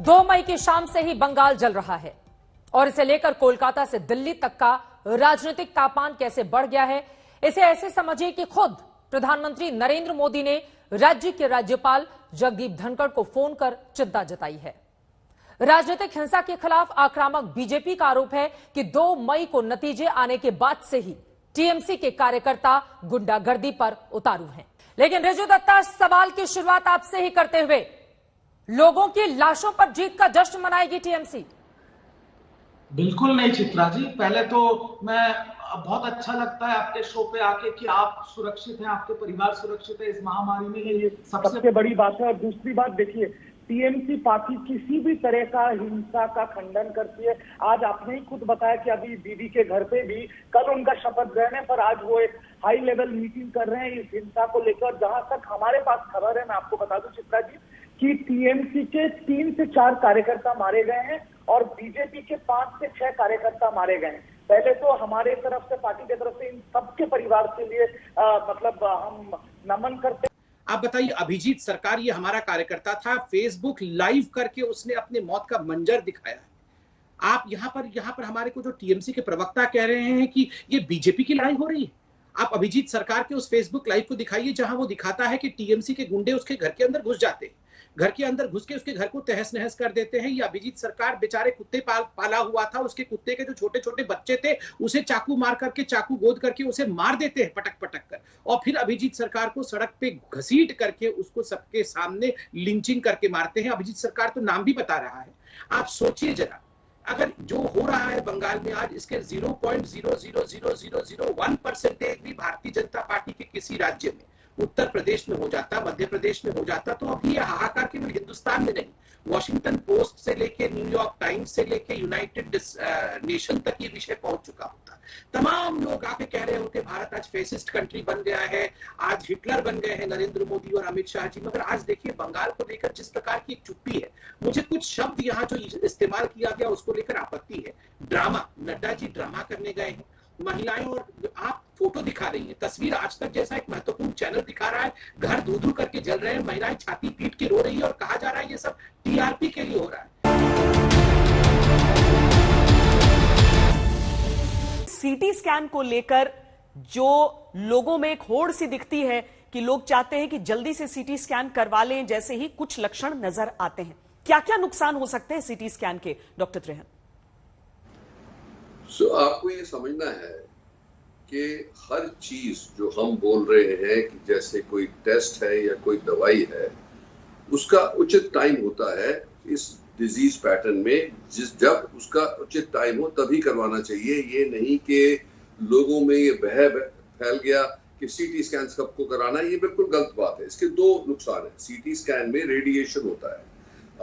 2 मई की शाम से ही बंगाल जल रहा है और इसे लेकर कोलकाता से दिल्ली तक का राजनीतिक तापमान कैसे बढ़ गया है, इसे ऐसे समझिए कि खुद प्रधानमंत्री नरेंद्र मोदी ने राज्य के राज्यपाल जगदीप धनखड़ को फोन कर चिंता जताई है। राजनीतिक हिंसा के खिलाफ आक्रामक बीजेपी का आरोप है कि 2 मई को नतीजे आने के बाद से ही टीएमसी के कार्यकर्ता गुंडागर्दी पर उतारू हैं। लेकिन रिजू दत्ता, सवाल की शुरुआत आपसे ही करते हुए, लोगों की लाशों पर जीत का जश्न मनाएगी टीएमसी? बिल्कुल नहीं चित्रा जी। पहले तो मैं बहुत अच्छा लगता है आपके शो पे आके कि आप सुरक्षित हैं, आपके परिवार सुरक्षित है इस महामारी में, ये सबसे बड़ी बात है। और दूसरी बात देखिए, टीएमसी पार्टी किसी भी तरह का हिंसा का खंडन करती है। आज आपने ही खुद बताया कि अभी दीदी के घर पे भी कल उनका शपथ ग्रहण है, पर आज वो एक हाई लेवल मीटिंग कर रहे हैं इस हिंसा को लेकर। जहां तक हमारे पास खबर है, मैं आपको बता दूं चित्रा जी, कि टीएमसी के 3 से 4 कार्यकर्ता मारे गए हैं और बीजेपी के 5 से 6 कार्यकर्ता मारे गए हैं। पहले तो हमारे तरफ से, पार्टी की तरफ से इन सबके परिवार के लिए हम नमन करते हैं। आप बताइए, अभिजीत सरकार ये हमारा कार्यकर्ता था, फेसबुक लाइव करके उसने अपने मौत का मंजर दिखाया है। आप यहाँ पर हमारे को जो टीएमसी के प्रवक्ता कह रहे हैं कि ये बीजेपी की लड़ाई हो रही है। आप अभिजीत सरकार के उस फेसबुक लाइव को दिखाइए जहां वो दिखाता है कि टीएमसी के गुंडे उसके घर के अंदर घुस जाते हैं, घर के अंदर घुस के उसके घर को तहस नहस कर देते हैं। ये अभिजीत सरकार बेचारे कुत्ते पाला हुआ था, उसके कुत्ते के जो छोटे छोटे बच्चे थे उसे चाकू मार करके, चाकू गोद करके उसे मार देते हैं पटक पटक कर, और फिर अभिजीत सरकार को सड़क पे घसीट करके उसको सबके सामने लिंचिंग करके मारते हैं। अभिजीत सरकार तो नाम भी बता रहा है। आप सोचिए जरा, अगर जो हो रहा है बंगाल में आज, इसके 0.00001% भी भारतीय जनता पार्टी के किसी राज्य में, उत्तर प्रदेश में हो जाता, मध्य प्रदेश में हो जाता, तो अभी ये हाहाकार केवल हिंदुस्तान में नहीं, वॉशिंगटन पोस्ट से लेके न्यूयॉर्क टाइम्स से लेके यूनाइटेड नेशन तक ये विषय पहुंच चुका होता। तमाम लोग आके कह रहे होते भारत आज फेसिस्ट कंट्री बन गया है, आज हिटलर बन गए हैं नरेंद्र मोदी और अमित शाह जी। मगर आज देखिए बंगाल को लेकर जिस प्रकार की एक चुप्पी है, मुझे कुछ शब्द यहाँ जो इस्तेमाल किया गया उसको लेकर आपत्ति है। ड्रामा, नड्डा जी ड्रामा करने गए हैं, महिलाएं, और आप फोटो दिखा रही हैं, तस्वीर आज तक जैसा एक महत्वपूर्ण चैनल दिखा रहा है, घर धू करके जल रहे हैं, महिलाएं छाती पीट के रो रही है और कहा जा रहा है ये सब टीआरपी के लिए हो रहा है। सीटी स्कैन को लेकर जो लोगों में एक होड़ सी दिखती है कि लोग चाहते हैं कि जल्दी से सीटी स्कैन करवा लें जैसे ही कुछ लक्षण नजर आते हैं। क्या क्या नुकसान हो सकते हैं सीटी स्कैन के, डॉक्टर त्रेहन? आपको ये समझना है कि हर चीज जो हम बोल रहे हैं कि जैसे कोई टेस्ट है या कोई दवाई है, उसका उचित टाइम होता है इस डिजीज पैटर्न में। जब उसका उचित टाइम हो तभी करवाना चाहिए। ये नहीं कि लोगों में ये बह फैल गया कि सीटी स्कैन सबको कराना, ये बिल्कुल गलत बात है। इसके 2 नुकसान है। सीटी स्कैन में रेडिएशन होता है,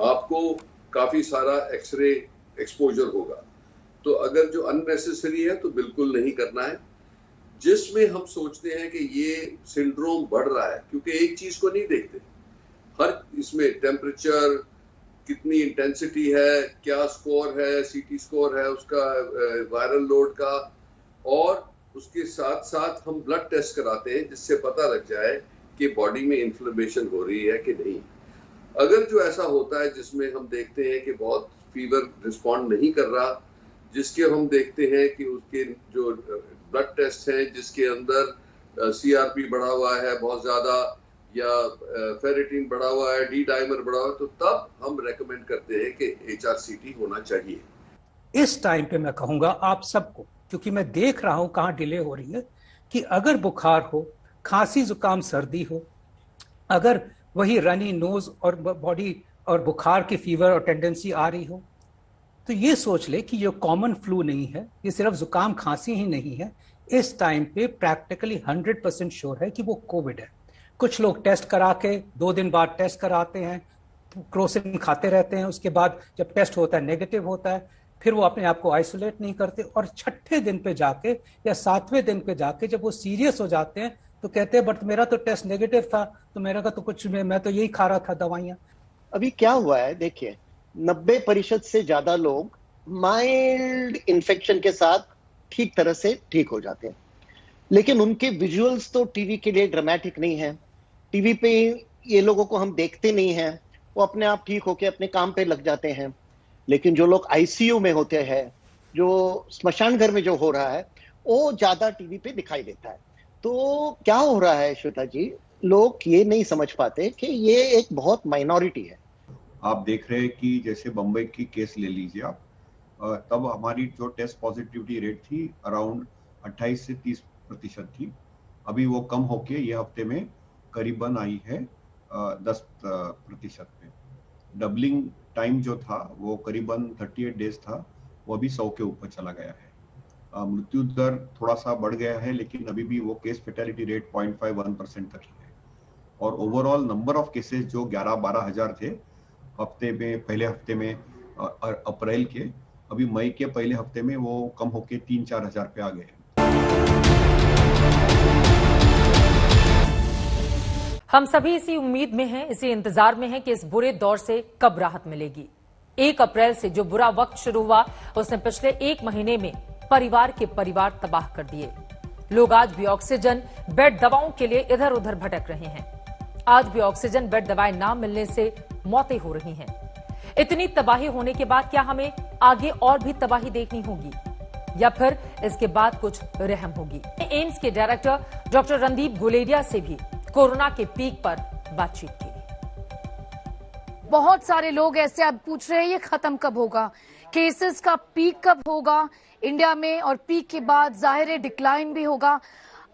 आपको काफी सारा एक्सरे एक्सपोजर होगा, तो अगर जो अननेसेसरी है तो बिल्कुल नहीं करना है। जिसमें हम सोचते हैं कि ये सिंड्रोम बढ़ रहा है, क्योंकि एक चीज को नहीं देखते, हर इसमें टेम्परेचर, कितनी इंटेंसिटी है, क्या स्कोर है, सीटी स्कोर है उसका, वायरल लोड का, और उसके साथ साथ हम ब्लड टेस्ट कराते हैं जिससे पता लग जाए कि बॉडी में इन्फ्लेमेशन हो रही है कि नहीं। अगर जो ऐसा होता है जिसमें हम देखते हैं कि बहुत फीवर रिस्पॉन्ड नहीं कर रहा, जिसके हम देखते हैं कि उसके जो ब्लड टेस्ट हैं जिसके अंदर सीआरपी बढ़ा हुआ है बहुत ज्यादा, या फेरेटिन बढ़ा हुआ है, डी डाइमर बढ़ा हुआ है, तो तब हम रेकमेंड करते हैं कि एचआरसीटी होना चाहिए। इस टाइम पे मैं कहूंगा आप सबको, क्योंकि मैं देख रहा हूं कहां डिले हो रही है, कि अगर बुखार हो, खांसी जुकाम सर्दी हो, अगर वही रनी नोज और बॉडी और बुखार की फीवर और टेंडेंसी आ रही हो, तो ये सोच ले कि ये कॉमन फ्लू नहीं है, ये सिर्फ जुकाम खांसी ही नहीं है। इस टाइम पे प्रैक्टिकली 100% श्योर है कि वो कोविड है। कुछ लोग टेस्ट करा के 2 दिन बाद टेस्ट कराते हैं, क्रोसिन खाते रहते हैं, उसके बाद जब टेस्ट होता है नेगेटिव होता है, फिर वो अपने आप को आइसोलेट नहीं करते, और 6ठे दिन पे जाके या 7वें दिन पे जाके जब वो सीरियस हो जाते हैं तो कहते हैं बट मेरा तो टेस्ट नेगेटिव था, तो मेरा का तो कुछ, मैं तो यही खा रहा था दवाइयां। अभी क्या हुआ है देखिए, 90% से ज्यादा लोग माइल्ड इन्फेक्शन के साथ ठीक तरह से ठीक हो जाते हैं, लेकिन उनके विजुअल्स तो टीवी के लिए ड्रामेटिक नहीं है। टीवी पे ये लोगों को हम देखते नहीं हैं, वो अपने आप ठीक होके अपने काम पे लग जाते हैं। लेकिन जो लोग आईसीयू में होते हैं, जो स्मशान घर में जो हो रहा है, वो ज्यादा टीवी पे दिखाई देता है। तो क्या हो रहा है श्वेता जी, लोग ये नहीं समझ पाते कि ये एक बहुत माइनॉरिटी है। आप देख रहे हैं कि जैसे बम्बई की केस ले लीजिए आप, तब हमारी जो टेस्ट पॉजिटिविटी रेट थी अराउंड 28 से 30% थी। अभी वो कम होके ये हफ्ते में करीबन आई है 10% पे। डबलिंग टाइम जो था वो करीबन 38 डेज था, वो अभी 100 के ऊपर चला गया है। मृत्यु दर थोड़ा सा बढ़ गया है, लेकिन अभी भी वो केस फेटेलिटी रेट 0.51% तक ही है। और ओवरऑल नंबर ऑफ केसेस जो 11-12 हजार थे पहले हफ्ते में अप्रैल के, अभी मई के पहले हफ्ते में वो कम होके 3-4 हजार पे आ गए हैं। हम सभी इसी उम्मीद में हैं, इसी इंतजार में हैं कि इस बुरे दौर से कब राहत मिलेगी। 1 अप्रैल से जो बुरा वक्त शुरू हुआ, उसने पिछले 1 महीने में परिवार के परिवार तबाह कर दिए। लोग आज भी ऑक्सीजन बेड दवाओं के लिए इधर उधर भटक रहे हैं। आज भी ऑक्सीजन बेड दवाएं ना मिलने से मौतें हो रही हैं। इतनी तबाही होने के बाद क्या हमें आगे और भी तबाही देखनी होगी, या फिर इसके बाद कुछ रहम होगी? एम्स के डायरेक्टर डॉक्टर रणदीप गुलेरिया से भी कोरोना के पीक पर बातचीत की। बहुत सारे लोग ऐसे अब पूछ रहे हैं ये खत्म कब होगा, केसेस का पीक कब होगा इंडिया में, और पीक के बाद जाहिर है डिक्लाइन भी होगा।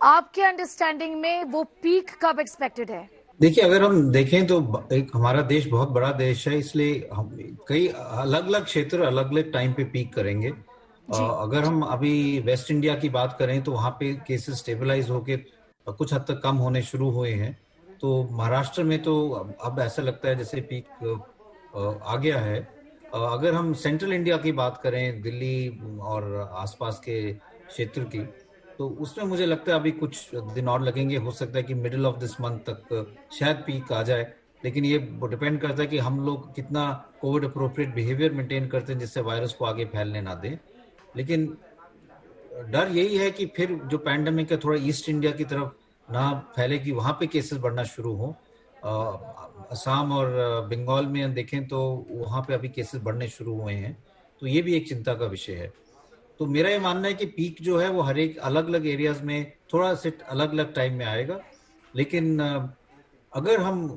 आपके अंडरस्टैंडिंग में वो पीक कब एक्सपेक्टेड है? देखिए, अगर हम देखें तो एक हमारा देश बहुत बड़ा देश है, इसलिए हम कई अलग अलग क्षेत्र अलग अलग टाइम पे पीक करेंगे। अगर हम अभी वेस्ट इंडिया की बात करें तो वहाँ पे केसेस स्टेबलाइज होके कुछ हद तक कम होने शुरू हुए हैं। तो महाराष्ट्र में तो अब ऐसा लगता है जैसे पीक आ गया है। अगर हम सेंट्रल इंडिया की बात करें, दिल्ली और आसपास के क्षेत्र की, तो उसमें मुझे लगता है अभी कुछ दिन और लगेंगे। हो सकता है कि मिडिल ऑफ दिस मंथ तक शायद पीक आ जाए, लेकिन ये डिपेंड करता है कि हम लोग कितना कोविड अप्रोप्रिएट बिहेवियर मेंटेन करते हैं जिससे वायरस को आगे फैलने ना दें। लेकिन डर यही है कि फिर जो पैंडेमिक है थोड़ा ईस्ट इंडिया की तरफ ना फैले, कि वहाँ पे केसेस बढ़ना शुरू हो। असम और बंगाल में देखें तो वहाँ पे अभी केसेस बढ़ने शुरू हुए हैं, तो ये भी एक चिंता का विषय है। तो मेरा ये मानना है कि पीक जो है वो हर एक अलग अलग एरियाज में थोड़ा सेट अलग अलग टाइम में आएगा। लेकिन अगर हम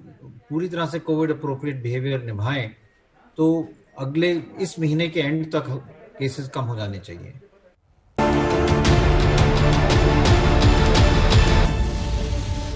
पूरी तरह से कोविड अप्रोप्रिएट बिहेवियर निभाएं तो अगले इस महीने के एंड तक केसेस कम हो जाने चाहिए।